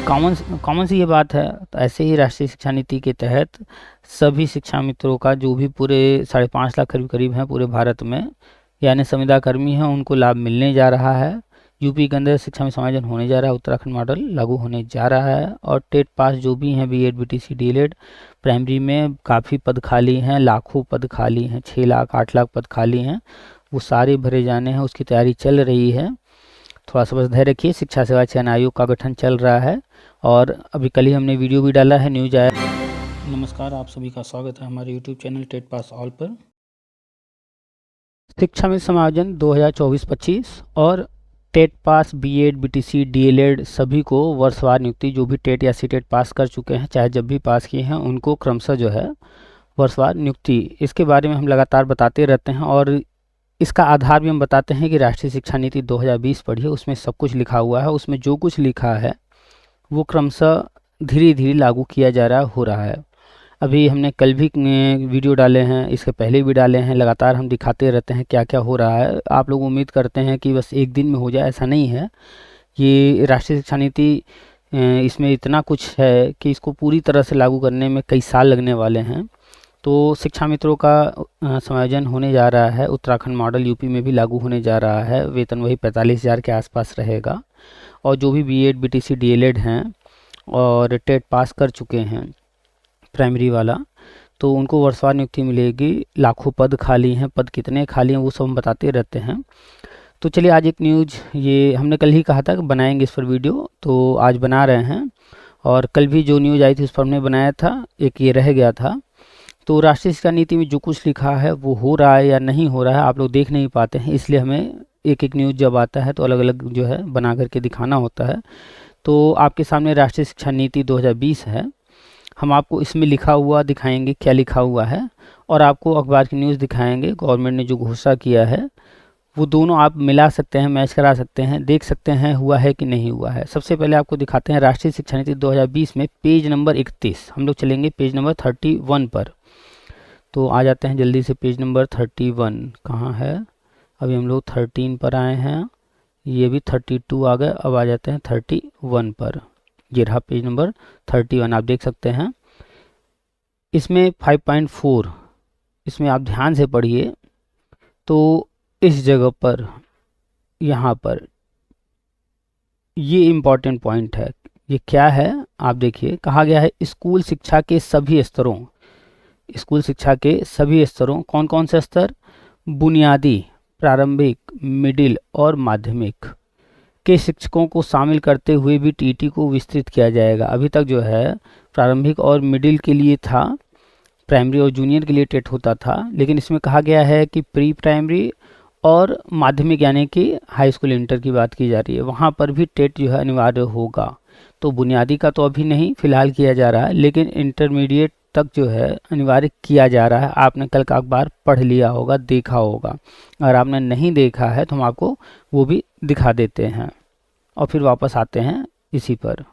Common सी ये बात है। तो ऐसे ही राष्ट्रीय शिक्षा नीति के तहत सभी शिक्षा मित्रों का जो भी पूरे 5.5 लाख करीब करीब हैं पूरे भारत में, यानी संविदा कर्मी हैं, उनको लाभ मिलने जा रहा है। यूपी के अंदर शिक्षा में समायोजन होने जा रहा है, उत्तराखंड मॉडल लागू होने जा रहा है। और टेट पास जो भी हैं बीएड बीटीसी डीएलएड प्राइमरी में काफ़ी पद खाली हैं, लाखों पद खाली हैं, 6 लाख 8 लाख पद खाली हैं, वो सारे भरे जाने हैं, उसकी तैयारी चल रही है। थोड़ा सा बस धैर्य रखिए। शिक्षा सेवा चयन आयोग का गठन चल रहा है और अभी कल ही हमने वीडियो भी डाला है, न्यूज आया। नमस्कार, आप सभी का स्वागत है हमारे YouTube channel TET pass all पर। शिक्षा में समायोजन 2024-25 और TET pass BEd BTC DElEd सभी को वर्षवार नियुक्ति, जो भी टेट या सीटेट पास कर चुके हैं, चाहे जब भी पास किए हैं, उनको क्रमशः जो है वर्षवार नियुक्ति, इसके बारे में हम लगातार बताते रहते हैं। और इसका आधार भी हम बताते हैं कि राष्ट्रीय शिक्षा नीति 2020 पढ़िए, उसमें सब कुछ लिखा हुआ है। उसमें जो कुछ लिखा है वो क्रमशः धीरे धीरे लागू किया जा रहा हो रहा है। अभी हमने कल भी वीडियो डाले हैं, इसके पहले भी डाले हैं, लगातार हम दिखाते रहते हैं क्या क्या हो रहा है। आप लोग उम्मीद करते हैं कि बस एक दिन में हो जाए, ऐसा नहीं है। ये राष्ट्रीय शिक्षा नीति इसमें इतना कुछ है कि इसको पूरी तरह से लागू करने में कई साल लगने वाले हैं। तो शिक्षा मित्रों का समायोजन होने जा रहा है, उत्तराखंड मॉडल यूपी में भी लागू होने जा रहा है। वेतन वही 45,000 के आसपास रहेगा। और जो भी बीएड बीटीसी डीएलएड हैं और टेट पास कर चुके हैं प्राइमरी वाला, तो उनको वर्षवार नियुक्ति मिलेगी। लाखों पद खाली हैं, पद कितने खाली हैं वो सब हम बताते रहते हैं। तो चलिए आज एक न्यूज़, ये हमने कल ही कहा था कि बनाएंगे इस पर वीडियो, तो आज बना रहे हैं। और कल भी जो न्यूज़ आई थी उस पर हमने बनाया था, एक ये रह गया था। तो राष्ट्रीय शिक्षा नीति में जो कुछ लिखा है वो हो रहा है या नहीं हो रहा है, आप लोग देख नहीं पाते हैं, इसलिए हमें एक एक न्यूज़ जब आता है तो अलग अलग जो है बना करके दिखाना होता है। तो आपके सामने राष्ट्रीय शिक्षा नीति 2020 है, हम आपको इसमें लिखा हुआ दिखाएंगे क्या लिखा हुआ है, और आपको अखबार की न्यूज़ दिखाएंगे, गवर्नमेंट ने जो घोषणा किया है वो दोनों आप मिला सकते हैं, मैच करा सकते हैं, देख सकते हैं हुआ है कि नहीं हुआ है। सबसे पहले आपको दिखाते हैं राष्ट्रीय शिक्षा नीति 2020 में पेज नंबर 31, हम लोग चलेंगे पेज नंबर 31 पर। तो आ जाते हैं जल्दी से पेज नंबर 31, कहाँ है, अभी हम लोग 13 पर आए हैं, ये भी 32 आ गए, अब आ जाते हैं 31 पर। ये रहा पेज नंबर 31, आप देख सकते हैं। इसमें 5.4, इसमें आप ध्यान से पढ़िए। तो इस जगह पर, यहाँ पर ये इम्पॉर्टेंट पॉइंट है। ये क्या है आप देखिए, कहा गया है स्कूल शिक्षा के सभी स्तरों, स्कूल शिक्षा के सभी स्तरों, कौन कौन से स्तर, बुनियादी, प्रारंभिक, मिडिल और माध्यमिक के शिक्षकों को शामिल करते हुए भी टीटी को विस्तृत किया जाएगा। अभी तक जो है प्रारंभिक और मिडिल के लिए था, प्राइमरी और जूनियर के लिए टेट होता था, लेकिन इसमें कहा गया है कि प्री प्राइमरी और माध्यमिक यानी कि हाई स्कूल इंटर की बात की जा रही है, वहाँ पर भी टेट जो है अनिवार्य होगा। तो बुनियादी का तो अभी नहीं फिलहाल किया जा रहा है, लेकिन इंटरमीडिएट तक जो है अनिवार्य किया जा रहा है। आपने कल का अखबार पढ़ लिया होगा, देखा होगा, अगर आपने नहीं देखा है तो हम आपको वो भी दिखा देते हैं। और फिर वापस आते हैं इसी पर।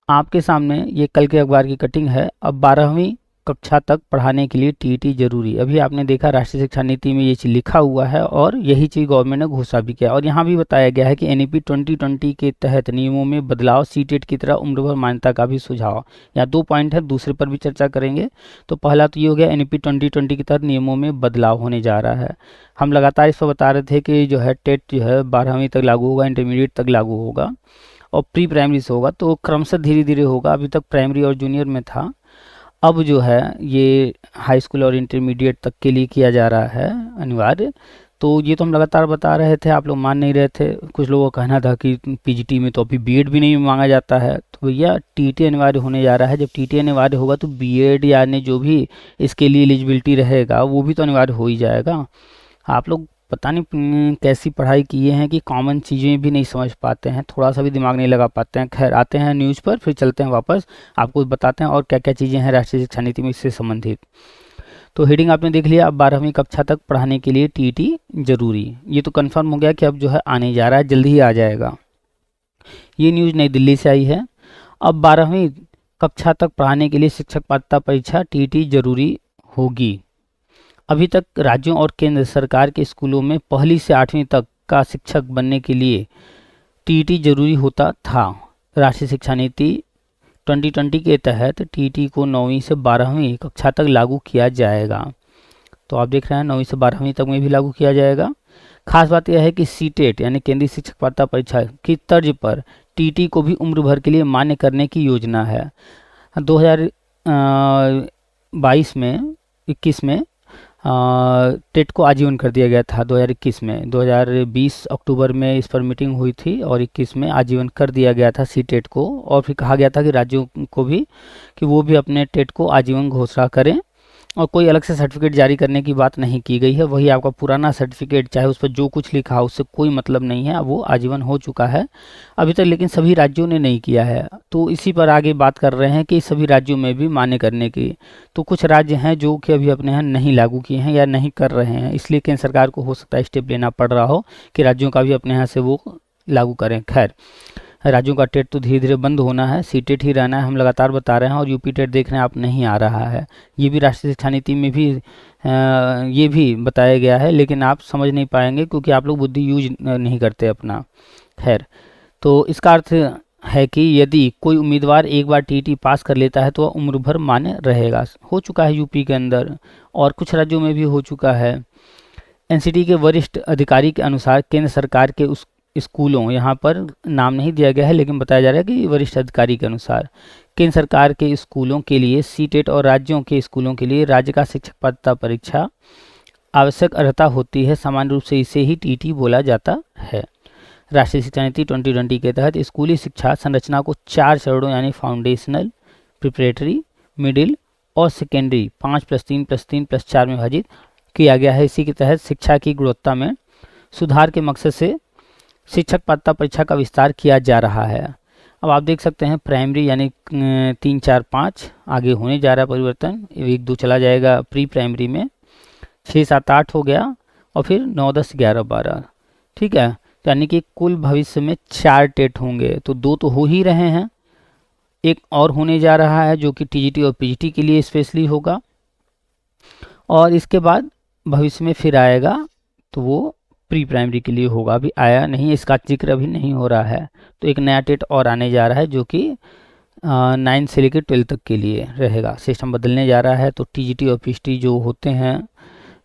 आपके सामने ये कल के अखबार की कटिंग है। अब 12वीं कक्षा तक पढ़ाने के लिए टीईटी जरूरी। अभी आपने देखा राष्ट्रीय शिक्षा नीति में ये चीज़ लिखा हुआ है और यही चीज़ गवर्नमेंट ने घोषणा भी किया। और यहाँ भी बताया गया है कि एनईपी 2020 के तहत नियमों में बदलाव, सीटेट की तरह उम्र भर मान्यता का भी सुझाव। यहाँ 2 पॉइंट है, दूसरे पर भी चर्चा करेंगे। तो पहला तो ये हो गया एनईपी 2020 के तहत नियमों में बदलाव होने जा रहा है। हम लगातार इस पर बता रहे थे कि जो है टेट जो है 12वीं तक लागू होगा, इंटरमीडिएट तक लागू होगा और प्री प्राइमरी से होगा। तो क्रमशः धीरे धीरे होगा। अभी तक प्राइमरी और जूनियर में था, अब जो है ये हाई स्कूल और इंटरमीडिएट तक के लिए किया जा रहा है अनिवार्य। तो ये तो हम लगातार बता रहे थे, आप लोग मान नहीं रहे थे। कुछ लोगों का कहना था कि पीजीटी में तो अभी बीएड भी नहीं मांगा जाता है। तो भैया टीटी अनिवार्य होने जा रहा है। जब टीटी अनिवार्य होगा तो बीएड यानी जो भी इसके लिए एलिजिबिलिटी रहेगा वो भी तो अनिवार्य हो ही जाएगा। आप लोग पता नहीं कैसी पढ़ाई किए हैं कि कॉमन चीज़ें भी नहीं समझ पाते हैं, थोड़ा सा भी दिमाग नहीं लगा पाते हैं। खैर आते हैं न्यूज़ पर, फिर चलते हैं वापस, आपको बताते हैं और क्या क्या चीज़ें हैं राष्ट्रीय शिक्षा नीति में इससे संबंधित। तो हेडिंग आपने देख लिया, अब 12वीं कक्षा तक पढ़ाने के लिए टीटी जरूरी। ये तो कन्फर्म हो गया कि अब जो है आने जा रहा है, जल्दी ही आ जाएगा। ये न्यूज़ नई दिल्ली से आई है। अब 12वीं कक्षा तक पढ़ाने के लिए शिक्षक पात्रता परीक्षा टीटी जरूरी होगी। अभी तक राज्यों और केंद्र सरकार के स्कूलों में 1ली से 8वीं तक का शिक्षक बनने के लिए टीईटी जरूरी होता था, राष्ट्रीय शिक्षा नीति 2020 के तहत टीटी को 9वीं से 12वीं कक्षा तक लागू किया जाएगा। तो आप देख रहे हैं 9वीं से 12वीं तक में भी लागू किया जाएगा। खास बात यह है कि सीटेट यानी केंद्रीय शिक्षक पात्रता परीक्षा की तर्ज पर टीटी को भी उम्र भर के लिए मान्य करने की योजना है। 2022 में 21 में टेट को आजीवन कर दिया गया था। 2021 में 2020 अक्टूबर में इस पर मीटिंग हुई थी और 21 में आजीवन कर दिया गया था टेट को। और फिर कहा गया था कि राज्यों को भी कि वो भी अपने टेट को आजीवन घोषणा करें और कोई अलग से सर्टिफिकेट जारी करने की बात नहीं की गई है। वही आपका पुराना सर्टिफिकेट, चाहे उस पर जो कुछ लिखा हो उससे कोई मतलब नहीं है, वो आजीवन हो चुका है अभी तक, लेकिन सभी राज्यों ने नहीं किया है। तो इसी पर आगे बात कर रहे हैं कि सभी राज्यों में भी मान्य करने की। तो कुछ राज्य हैं जो कि अभी अपने यहाँ नहीं लागू किए हैं या नहीं कर रहे हैं, इसलिए केंद्र सरकार को हो सकता है स्टेप लेना पड़ रहा हो कि राज्यों का भी अपने यहाँ से वो लागू करें। खैर, राज्यों का टेट तो धीरे धीरे बंद होना है, सीटेट ही रहना है, हम लगातार बता रहे हैं। और यूपी टेट देख रहे हैं आप, नहीं आ रहा है। ये भी राष्ट्रीय शिक्षा नीति में भी ये भी बताया गया है, लेकिन आप समझ नहीं पाएंगे क्योंकि आप लोग बुद्धि यूज नहीं करते अपना। खैर, तो इसका अर्थ है कि यदि कोई उम्मीदवार एक बार टीटी पास कर लेता है तो वह उम्र भर मान्य रहेगा। हो चुका है यूपी के अंदर और कुछ राज्यों में भी हो चुका है। एनसीटी के वरिष्ठ अधिकारी के अनुसार केंद्र सरकार के उस स्कूलों, यहाँ पर नाम नहीं दिया गया है लेकिन बताया जा रहा है कि वरिष्ठ अधिकारी के अनुसार केंद्र सरकार के स्कूलों के लिए सीटेट और राज्यों के स्कूलों के लिए राज्य का शिक्षक पात्रता परीक्षा आवश्यक अर्हता होती है। सामान्य रूप से इसे ही टीटी बोला जाता है। राष्ट्रीय शिक्षा नीति 2020 के तहत स्कूली शिक्षा संरचना को 4 चरणों यानी फाउंडेशनल, प्रिपरेटरी, मिडिल और सेकेंडरी 5+3+3+4 में विभाजित किया गया है। इसी के तहत शिक्षा की गुणवत्ता में सुधार के मकसद से शिक्षक पात्रता परीक्षा का विस्तार किया जा रहा है। अब आप देख सकते हैं प्राइमरी यानी 3, 4, 5 आगे होने जा रहा है परिवर्तन। 1, 2 चला जाएगा प्री प्राइमरी में, 6, 7, 8 हो गया और फिर 9, 10, 11, 12। ठीक है, यानी कि कुल भविष्य में 4 टेट होंगे। तो 2 तो हो ही रहे हैं, एक और होने जा रहा है जो कि टीजीटी और पीजीटी के लिए स्पेशली होगा। और इसके बाद भविष्य में फिर आएगा तो वो प्री प्राइमरी के लिए होगा। अभी आया नहीं, इसका जिक्र अभी नहीं हो रहा है। तो एक नया टेट और आने जा रहा है जो कि 9 से लेकर 12 तक के लिए रहेगा। सिस्टम बदलने जा रहा है। तो टीजीटी और पीजीटी जो होते हैं,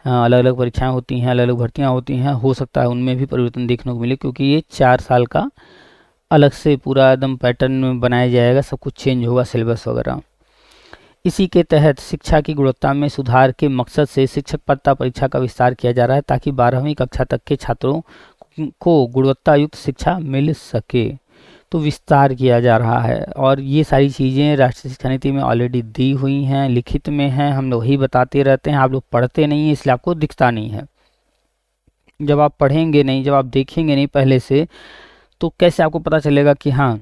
अलग अलग परीक्षाएं होती हैं, अलग अलग भर्तियां होती हैं, हो सकता है उनमें भी परिवर्तन देखने को मिले क्योंकि ये 4 साल का अलग से पूरा एकदम पैटर्न बनाया जाएगा, सब कुछ चेंज होगा, सिलेबस वगैरह। इसी के तहत शिक्षा की गुणवत्ता में सुधार के मकसद से शिक्षक पात्रता परीक्षा का विस्तार किया जा रहा है ताकि 12वीं कक्षा तक के छात्रों को गुणवत्ता युक्त शिक्षा मिल सके। तो विस्तार किया जा रहा है और ये सारी चीज़ें राष्ट्रीय शिक्षा नीति में ऑलरेडी दी हुई हैं, लिखित में हैं। हम लोग ही बताते रहते हैं, आप लोग पढ़ते नहीं हैं, इसलिए आपको दिखता नहीं है। जब आप पढ़ेंगे नहीं, जब आप देखेंगे नहीं पहले से, तो कैसे आपको पता चलेगा कि हाँ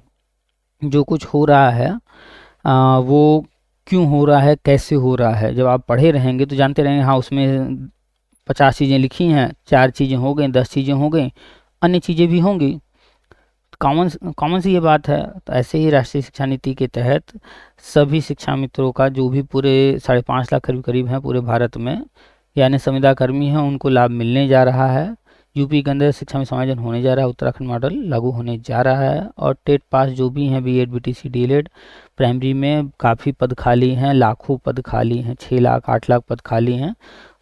जो कुछ हो रहा है वो क्यों हो रहा है, कैसे हो रहा है। जब आप पढ़े रहेंगे तो जानते रहेंगे हाँ उसमें 50 चीज़ें लिखी हैं, 4 चीज़ें हो गई, 10 चीज़ें हो गई, अन्य चीज़ें भी होंगी। कॉमन सी ये बात है। तो ऐसे ही राष्ट्रीय शिक्षा नीति के तहत सभी शिक्षा मित्रों का जो भी पूरे 5.5 लाख करीब हैं पूरे भारत में, यानी संविदा कर्मी हैं, उनको लाभ मिलने जा रहा है। यूपी के अंदर शिक्षा में समायोजन होने जा रहा है, उत्तराखंड मॉडल लागू होने जा रहा है। और टेट पास जो भी हैं बीएड, बीटीसी, डीएलएड, प्राइमरी में काफ़ी पद खाली हैं, लाखों पद खाली हैं, 6 लाख 8 लाख पद खाली हैं,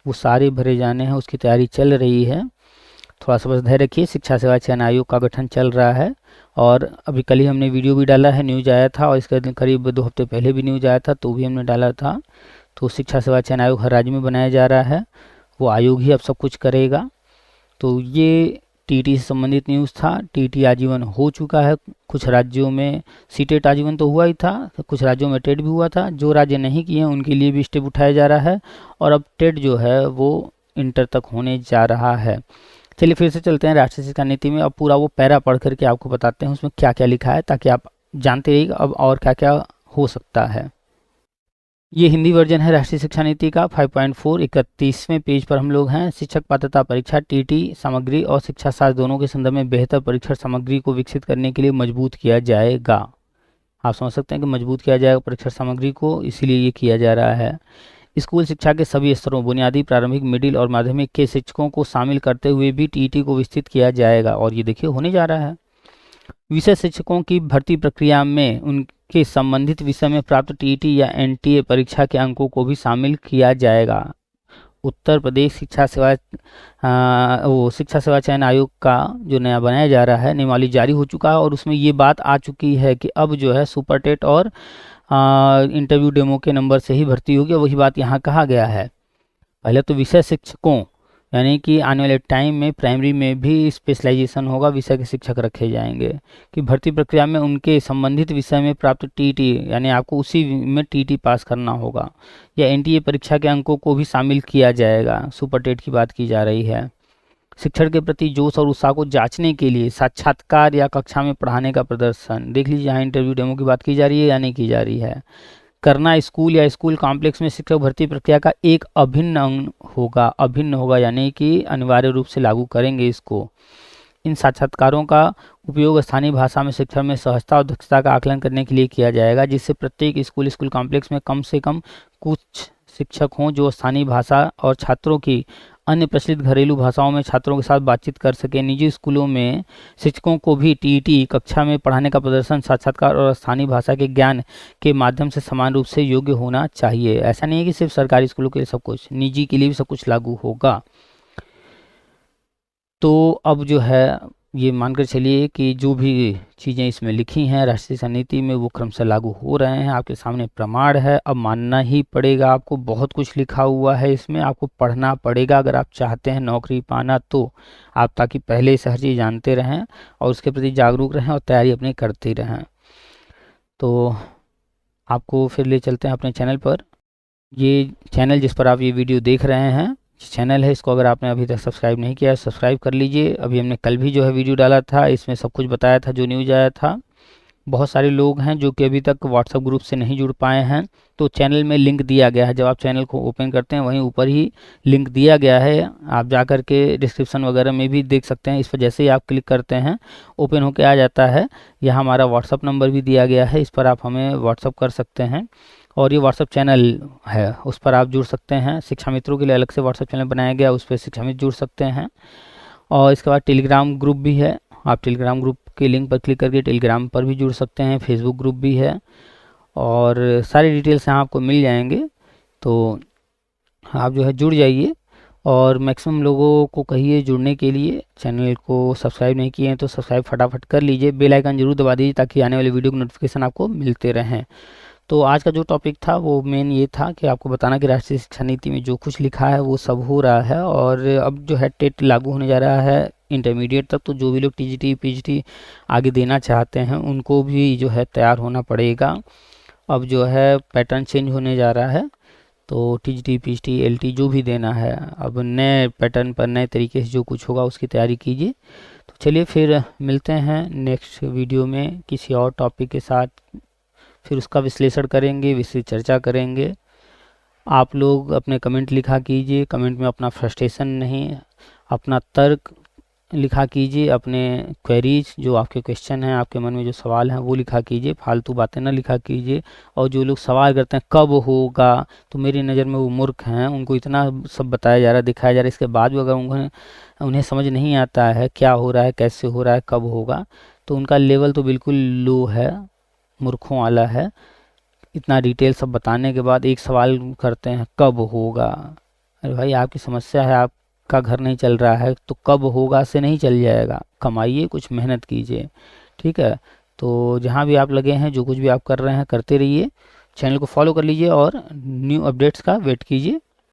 वो सारे भरे जाने हैं, उसकी तैयारी चल रही है। थोड़ा सा बस धैर्य रखिए। शिक्षा सेवा चयन आयोग का गठन चल रहा है और अभी कल ही हमने वीडियो भी डाला है, न्यूज़ आया था, और इसके करीब 2 हफ्ते पहले भी न्यूज़ आया था तो भी हमने डाला था। तो शिक्षा सेवा चयन आयोग हर राज्य में बनाया जा रहा है, वो आयोग ही अब सब कुछ करेगा। तो ये टीटी से संबंधित न्यूज़ था। टीटी आजीवन हो चुका है, कुछ राज्यों में सीटेट आजीवन तो हुआ ही था, कुछ राज्यों में टेट भी हुआ था। जो राज्य नहीं किए हैं उनके लिए भी स्टेप उठाया जा रहा है और अब टेट जो है वो इंटर तक होने जा रहा है। चलिए फिर से चलते हैं राष्ट्रीय शिक्षा नीति में। अब पूरा वो पैरा पढ़ करके आपको बताते हैं उसमें क्या क्या लिखा है ताकि आप जानते रहिए अब और क्या क्या हो सकता है। ये हिंदी वर्जन है राष्ट्रीय शिक्षा नीति का 5.4 31वें पेज पर हम लोग हैं। शिक्षक पात्रता परीक्षा टीटी सामग्री और शिक्षा शास्त्र दोनों के संदर्भ में बेहतर परीक्षण सामग्री को विकसित करने के लिए मजबूत किया जाएगा। आप समझ सकते हैं कि मजबूत किया जाएगा परीक्षण सामग्री को, इसीलिए ये किया जा रहा है। स्कूल शिक्षा के सभी स्तरों बुनियादी, प्रारंभिक, मिडिल और माध्यमिक के शिक्षकों को शामिल करते हुए भी टीटी को विस्तृत किया जाएगा और ये देखिए होने जा रहा है। विषय शिक्षकों की भर्ती प्रक्रिया में उनके संबंधित विषय में प्राप्त टीईटी या एनटीए परीक्षा के अंकों को भी शामिल किया जाएगा। उत्तर प्रदेश शिक्षा सेवा चयन आयोग का जो नया बनाया जा रहा है नियमावली जारी हो चुका है और उसमें ये बात आ चुकी है कि अब जो है सुपर टेट और इंटरव्यू डेमो के नंबर से ही भर्ती होगी। वही बात यहाँ कहा गया है। पहले तो विषय शिक्षकों यानी कि आने वाले टाइम में प्राइमरी में भी स्पेशलाइजेशन होगा, विषय के शिक्षक रखे जाएंगे कि भर्ती प्रक्रिया में उनके संबंधित विषय में प्राप्त टीईटी यानी आपको उसी में टीईटी पास करना होगा या एनटीए परीक्षा के अंकों को भी शामिल किया जाएगा। सुपर टेट की बात की जा रही है। शिक्षण के प्रति जोश और उत्साह को जांचने के लिए साक्षात्कार या कक्षा में पढ़ाने का प्रदर्शन। देख लीजिए यहाँ इंटरव्यू डेमो की बात की जा रही है या नहीं की जा रही है। करना स्कूल या स्कूल कॉम्प्लेक्स में शिक्षक भर्ती प्रक्रिया का एक अभिन्न अंग होगा यानी कि अनिवार्य रूप से लागू करेंगे इसको। इन साक्षात्कारों का उपयोग स्थानीय भाषा में शिक्षण में सहजता और दक्षता का आकलन करने के लिए किया जाएगा, जिससे प्रत्येक स्कूल कॉम्प्लेक्स में कम से कम कुछ शिक्षक हों जो स्थानीय भाषा और छात्रों की अन्य प्रचलित घरेलू भाषाओं में छात्रों के साथ बातचीत कर सके। निजी स्कूलों में शिक्षकों को भी टीईटी कक्षा में पढ़ाने का प्रदर्शन साक्षात्कार और स्थानीय भाषा के ज्ञान के माध्यम से समान रूप से योग्य होना चाहिए। ऐसा नहीं है कि सिर्फ सरकारी स्कूलों के लिए सब कुछ, निजी के लिए भी सब कुछ लागू होगा। तो अब जो है ये मानकर चलिए कि जो भी चीज़ें इसमें लिखी हैं राष्ट्रीय शिक्षा नीति में वो क्रमशः लागू हो रहे हैं। आपके सामने प्रमाण है, अब मानना ही पड़ेगा आपको। बहुत कुछ लिखा हुआ है इसमें, आपको पढ़ना पड़ेगा अगर आप चाहते हैं नौकरी पाना तो आप, ताकि पहले से हर चीज़ जानते रहें और उसके प्रति जागरूक रहें और तैयारी अपनी करते रहें। तो आपको फिर ले चलते हैं अपने चैनल पर। ये चैनल जिस पर आप ये वीडियो देख रहे हैं चैनल है, इसको अगर आपने अभी तक सब्सक्राइब नहीं किया है सब्सक्राइब कर लीजिए। अभी हमने कल भी जो है वीडियो डाला था, इसमें सब कुछ बताया था जो न्यूज़ आया था। बहुत सारे लोग हैं जो कि अभी तक व्हाट्सएप ग्रुप से नहीं जुड़ पाए हैं, तो चैनल में लिंक दिया गया है। जब आप चैनल को ओपन करते हैं वहीं ऊपर ही लिंक दिया गया है, आप जा कर के डिस्क्रिप्शन वगैरह में भी देख सकते हैं। इस पर जैसे ही आप क्लिक करते हैं ओपन होकर आ जाता है। यहाँ हमारा व्हाट्सअप नंबर भी दिया गया है, इस पर आप हमें व्हाट्सअप कर सकते हैं और ये व्हाट्सअप चैनल है उस पर आप जुड़ सकते हैं। शिक्षा मित्रों के लिए अलग से व्हाट्सअप चैनल बनाया गया, उस पर शिक्षा मित्र जुड़ सकते हैं। और इसके बाद टेलीग्राम ग्रुप भी है, आप टेलीग्राम ग्रुप के लिंक पर क्लिक करके टेलीग्राम पर भी जुड़ सकते हैं। फेसबुक ग्रुप भी है और सारी डिटेल्स यहाँ आपको मिल जाएंगे, तो आप जो है जुड़ जाइए। और मैक्सिमम लोगों को कहिए जुड़ने के लिए। चैनल को सब्सक्राइब नहीं किए हैं तो सब्सक्राइब फटाफट कर लीजिए, बेल आइकन जरूर दबा दीजिए ताकि आने वाले वीडियो की नोटिफिकेशन आपको मिलते रहें। तो आज का जो टॉपिक था वो मेन ये था कि आपको बताना कि राष्ट्रीय शिक्षा नीति में जो कुछ लिखा है वो सब हो रहा है और अब जो है टेट लागू होने जा रहा है इंटरमीडिएट तक। तो जो भी लोग टीजीटी पीजीटी आगे देना चाहते हैं उनको भी जो है तैयार होना पड़ेगा। अब जो है पैटर्न चेंज होने जा रहा है, तो टीजीटी पीजीटी एलटी जो भी देना है अब नए पैटर्न पर नए तरीके से जो कुछ होगा उसकी तैयारी कीजिए। तो चलिए फिर मिलते हैं नेक्स्ट वीडियो में किसी और टॉपिक के साथ, फिर उसका विश्लेषण करेंगे, विस्तृत चर्चा करेंगे। आप लोग अपने कमेंट लिखा कीजिए, कमेंट में अपना फ्रस्ट्रेशन नहीं, अपना तर्क लिखा कीजिए, अपने क्वेरीज जो आपके क्वेश्चन हैं, आपके मन में जो सवाल हैं वो लिखा कीजिए, फालतू बातें ना लिखा कीजिए। और जो लोग सवाल करते हैं कब होगा, तो मेरी नज़र में वो मूर्ख हैं। उनको इतना सब बताया जा रहा है, दिखाया जा रहा है, इसके बाद भी अगर उन्हें समझ नहीं आता है क्या हो रहा है, कैसे हो रहा है, कब होगा, तो उनका लेवल तो बिल्कुल लो है, मूर्खों वाला है। इतना डिटेल सब बताने के बाद एक सवाल करते हैं कब होगा। अरे भाई आपकी समस्या है, आपका घर नहीं चल रहा है, तो कब होगा से नहीं चल जाएगा। कमाइए, कुछ मेहनत कीजिए, ठीक है। तो जहाँ भी आप लगे हैं, जो कुछ भी आप कर रहे हैं करते रहिए, चैनल को फॉलो कर लीजिए और न्यू अपडेट्स का वेट कीजिए।